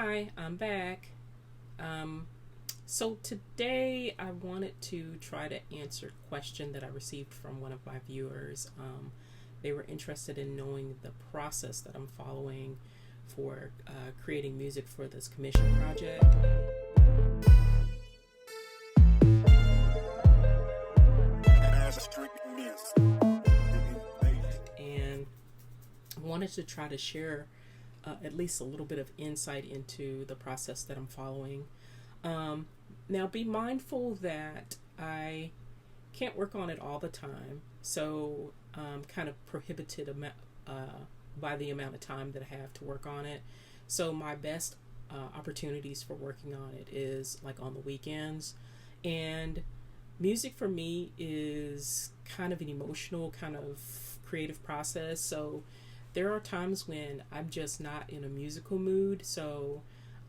Hi, I'm back. Um, so today I wanted to try to answer a question that I received from one of my viewers. They were interested in knowing the process that I'm following for creating music for this commission project. And wanted to try to share at least a little bit of insight into the process that I'm following. Um, Now, be mindful that I can't work on it all the time, so kind of prohibited by the amount of time that I have to work on it. So my best opportunities for working on it is like on the weekends, and music for me is kind of an emotional kind of creative process. So there are times when I'm just not in a musical mood. So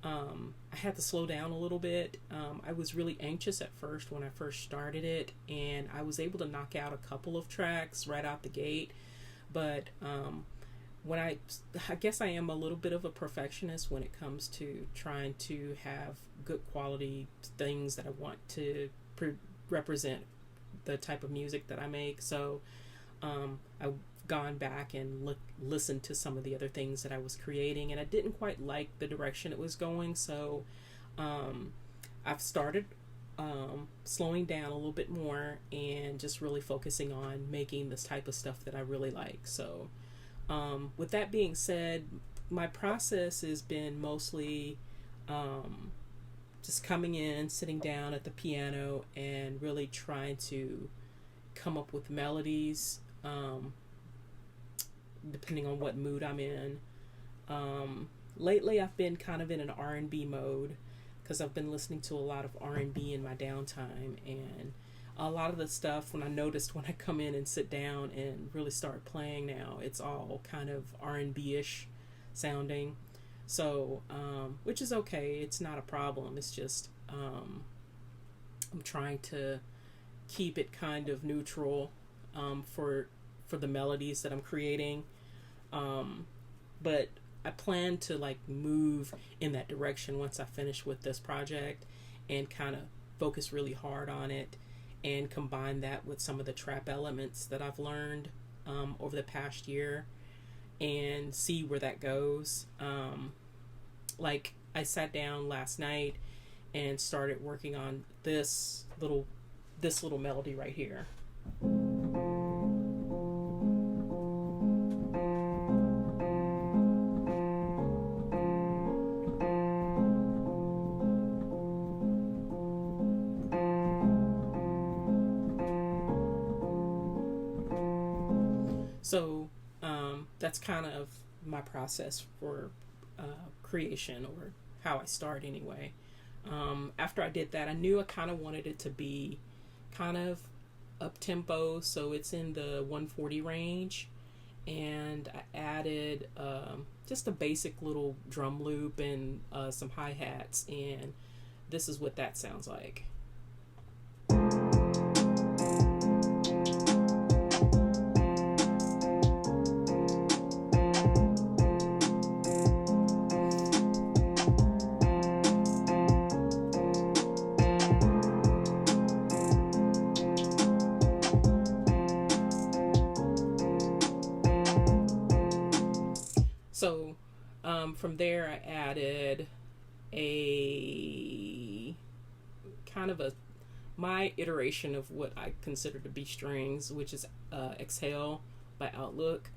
I had to slow down a little bit. I was really anxious at first when I first started it, and I was able to knock out a couple of tracks right out the gate. But when I guess I am a little bit of a perfectionist when it comes to trying to have good quality things that I want to represent the type of music that I make. So I've gone back and listened to some of the other things that I was creating, and I didn't quite like the direction it was going. So um, I've started slowing down a little bit more and just really focusing on making this type of stuff that I really like. So with that being said, my process has been mostly um, just coming in, sitting down at the piano, and really trying to come up with melodies, depending on what mood I'm in. Lately, I've been kind of in an R&B mode because I've been listening to a lot of R&B in my downtime, and a lot of the stuff when I noticed when I come in and sit down and really start playing now, it's all kind of R&B-ish sounding. So, which is okay. It's not a problem. It's just I'm trying to keep it kind of neutral for the melodies that I'm creating. But I plan to like move in that direction once I finish with this project and kind of focus really hard on it and combine that with some of the trap elements that I've learned over the past year and see where that goes. Like I sat down last night and started working on this little melody right here. So that's kind of my process for creation, or how I start anyway. After I did that, I knew I kind of wanted it to be kind of up tempo, so it's in the 140 range. And I added just a basic little drum loop and some hi hats, and this is what that sounds like. So from there, I added a kind of a my iteration of what I consider to be strings, which is Exhale by Outlook.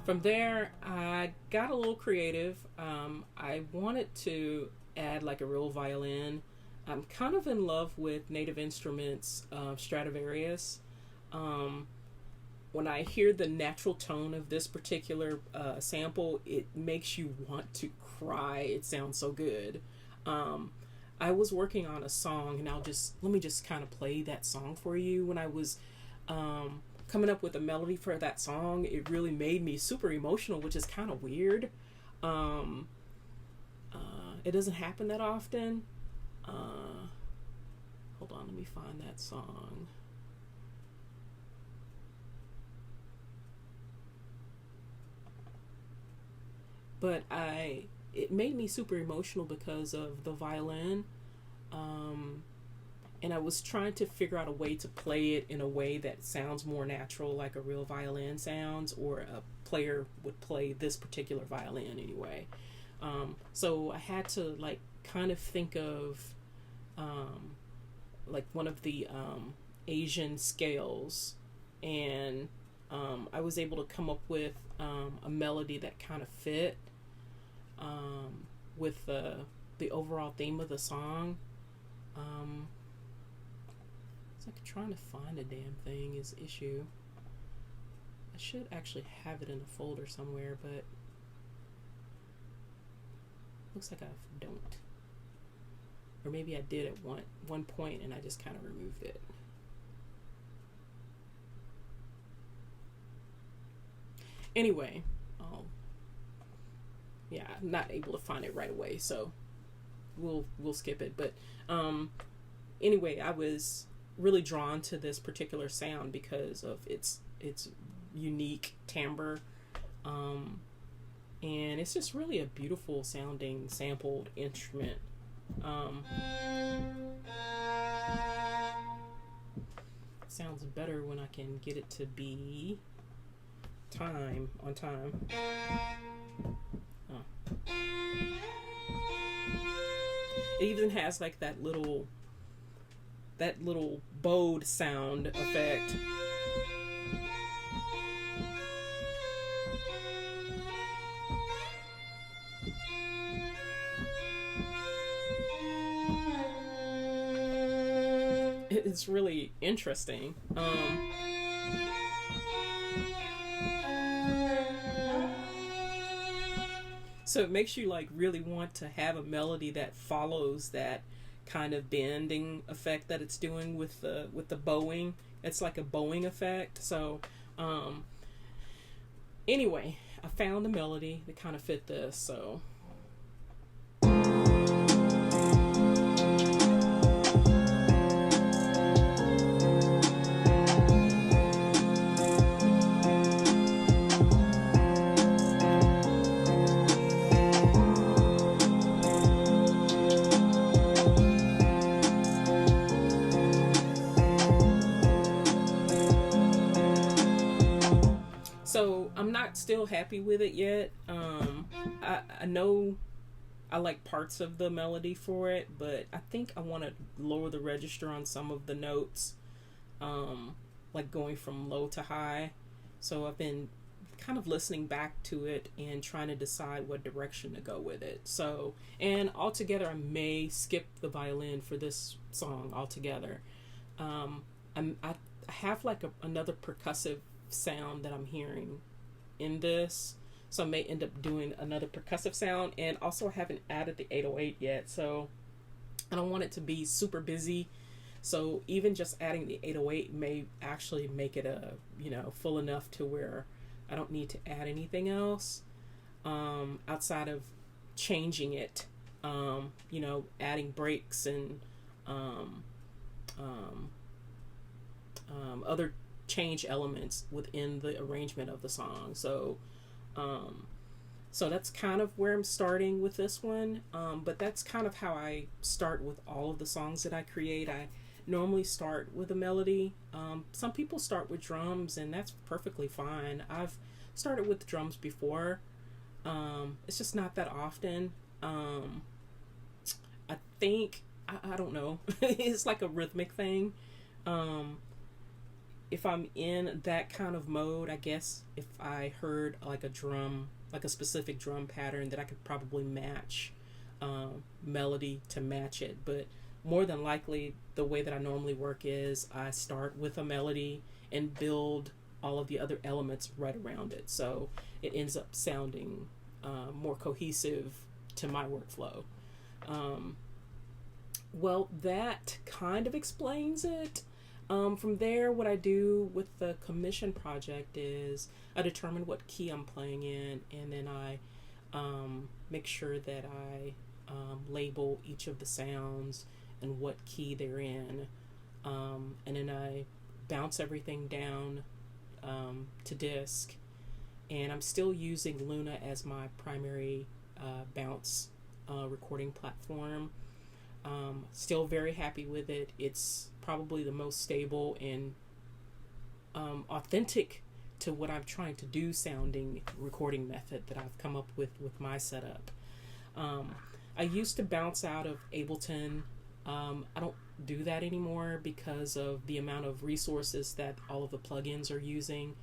From there, I got a little creative. I wanted to add like a real violin. I'm kind of in love with Native Instruments, Stradivarius. Um, when I hear the natural tone of this particular sample, it makes you want to cry. It sounds so good. Um, I was working on a song, and let me just kind of play that song for you. When I was coming up with a melody for that song, it really made me super emotional, which is kind of weird. Um, it doesn't happen that often. Hold on, let me find that song. But it made me super emotional because of the violin. Um, and I was trying to figure out a way to play it in a way that sounds more natural, like a real violin sounds, or a player would play this particular violin anyway. So I had to like kind of think of um, like one of the Asian scales, and I was able to come up with a melody that kind of fit with the overall theme of the song. Um, it's like trying to find a damn thing is the issue. I should actually have it in a folder somewhere, but looks like I don't. Or maybe I did at one point and I just kind of removed it. Anyway, yeah, I'm not able to find it right away, so we'll skip it. But anyway, I was really drawn to this particular sound because of its unique timbre, and it's just really a beautiful sounding sampled instrument. Sounds better when I can get it to be on time. It even has like that little bowed sound effect. It's really interesting. So it makes you like really want to have a melody that follows that kind of bending effect that it's doing with the bowing. It's like a bowing effect. So anyway, I found a melody that kind of fit this. So I'm not still happy with it yet. I know I like parts of the melody for it, but I think I want to lower the register on some of the notes, like going from low to high. So I've been kind of listening back to it and trying to decide what direction to go with it. So, and altogether, I may skip the violin for this song altogether. I have like another percussive sound that I'm hearing in this, so I may end up doing another percussive sound, and also haven't added the 808 yet, so I don't want it to be super busy. So even just adding the 808 may actually make it full enough to where I don't need to add anything else outside of changing it, adding breaks and other change elements within the arrangement of the song. So that's kind of where I'm starting with this one, but that's kind of how I start with all of the songs that I create. I normally start with a melody. Some people start with drums, and that's perfectly fine. I've started with drums before. It's just not that often. I think I don't know. It's like a rhythmic thing. If I'm in that kind of mode, I guess if I heard like a drum, like a specific drum pattern, that I could probably match melody to match it. But more than likely, the way that I normally work is I start with a melody and build all of the other elements right around it. So it ends up sounding more cohesive to my workflow. Well, that kind of explains it. From there, what I do with the commission project is I determine what key I'm playing in, and then I make sure that I label each of the sounds and what key they're in. And then I bounce everything down to disk. And I'm still using Luna as my primary bounce recording platform. Still very happy with it. It's probably the most stable and authentic to what I'm trying to do sounding recording method that I've come up with my setup. I used to bounce out of Ableton. I don't do that anymore because of the amount of resources that all of the plugins are using.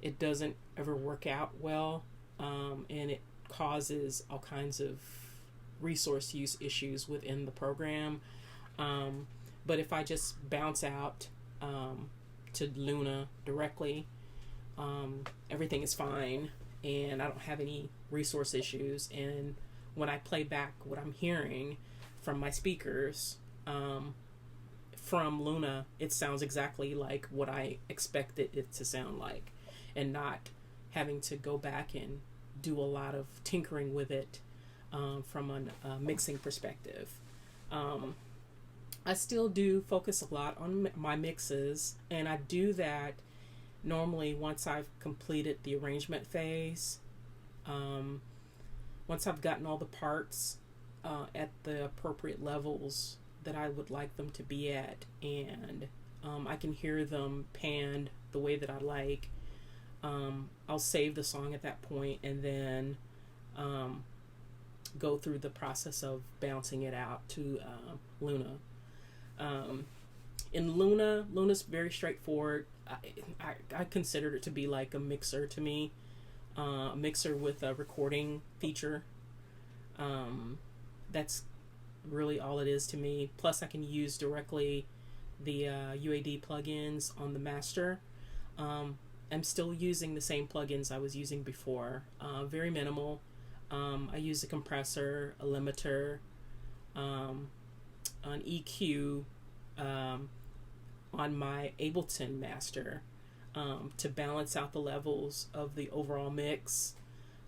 It doesn't ever work out well, and it causes all kinds of resource use issues within the program. But if I just bounce out to Luna directly, everything is fine and I don't have any resource issues. And when I play back what I'm hearing from my speakers from Luna, it sounds exactly like what I expected it to sound like, and not having to go back and do a lot of tinkering with it from a mixing perspective. I still do focus a lot on my mixes, and I do that normally once I've completed the arrangement phase. Once I've gotten all the parts at the appropriate levels that I would like them to be at, and I can hear them panned the way that I like, I'll save the song at that point and then go through the process of bouncing it out to Luna. In Luna's very straightforward. I consider it to be like a mixer to me, a mixer with a recording feature. That's really all it is to me. Plus, I can use directly the UAD plugins on the master. I'm still using the same plugins I was using before. Very minimal. I use a compressor, a limiter, an EQ on my Ableton master to balance out the levels of the overall mix.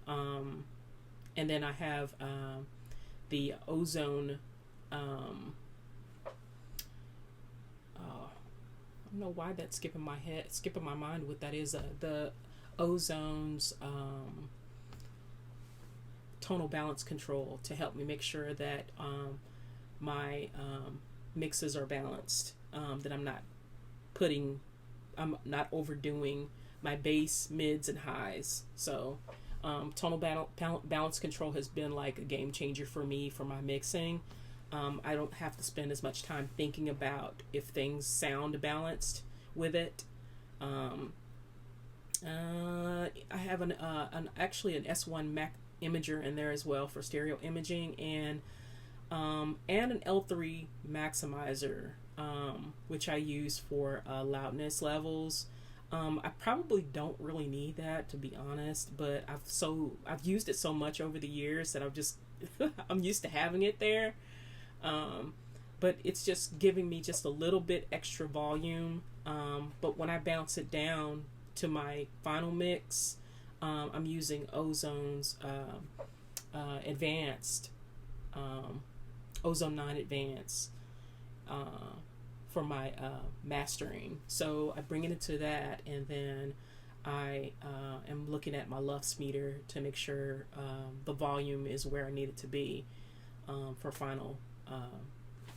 And then I have the Ozone. I don't know why that's skipping my mind. What that is, the Ozone's tonal balance control to help me make sure that my mixes are balanced. That I'm not overdoing my bass, mids, and highs. So tonal balance control has been like a game changer for me for my mixing. I don't have to spend as much time thinking about if things sound balanced with it. I have actually an S1 Mac imager in there as well for stereo imaging, and an L3 maximizer, which I use for loudness levels. I probably don't really need that, to be honest, but I've used it so much over the years that I'm used to having it there. But it's just giving me just a little bit extra volume. But when I bounce it down to my final mix, I'm using Ozone's advanced, Ozone 9 Advanced for my mastering. So I bring it into that, and then I am looking at my LUFS meter to make sure the volume is where I need it to be for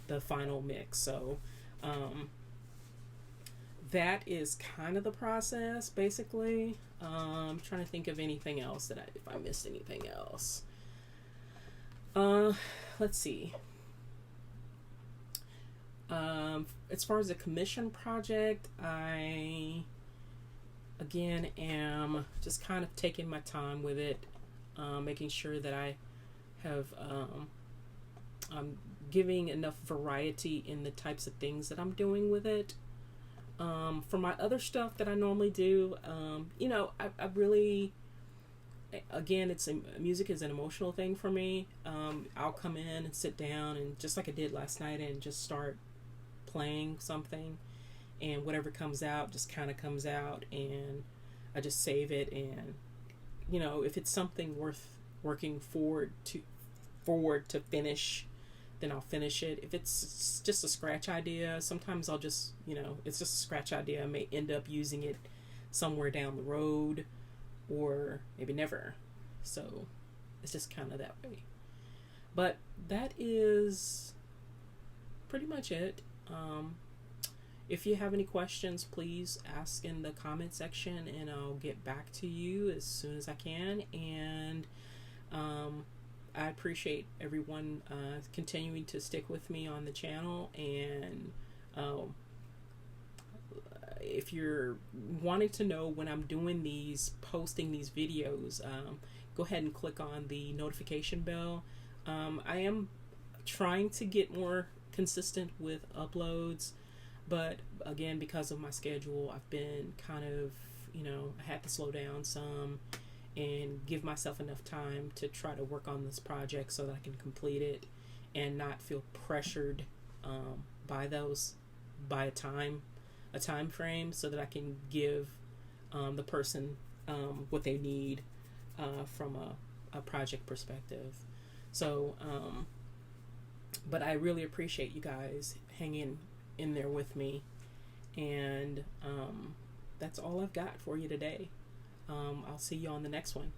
the final mix. So that is kind of the process, basically. I'm trying to think of anything else if I missed anything else. Let's see. As far as the commission project, I again am just kind of taking my time with it, making sure that I have I'm giving enough variety in the types of things that I'm doing with it. For my other stuff that I normally do, I really again, music is an emotional thing for me. I'll come in and sit down and just like I did last night and just start playing something, and whatever comes out just kind of comes out, and I just save it. And if it's something worth working forward to finish, then I'll finish it. If it's just a scratch idea, sometimes I'll just, it's just a scratch idea. I may end up using it somewhere down the road, or maybe never. So it's just kind of that way. But that is pretty much it. If you have any questions, please ask in the comment section, and I'll get back to you as soon as I can. And I appreciate everyone continuing to stick with me on the channel. And if you're wanting to know when I'm posting these videos, go ahead and click on the notification bell. I am trying to get more consistent with uploads, but again, because of my schedule, I've been kind of, I had to slow down some and give myself enough time to try to work on this project so that I can complete it and not feel pressured by a time frame, so that I can give the person what they need from a project perspective. So but I really appreciate you guys hanging in there with me, and that's all I've got for you today. I'll see you on the next one.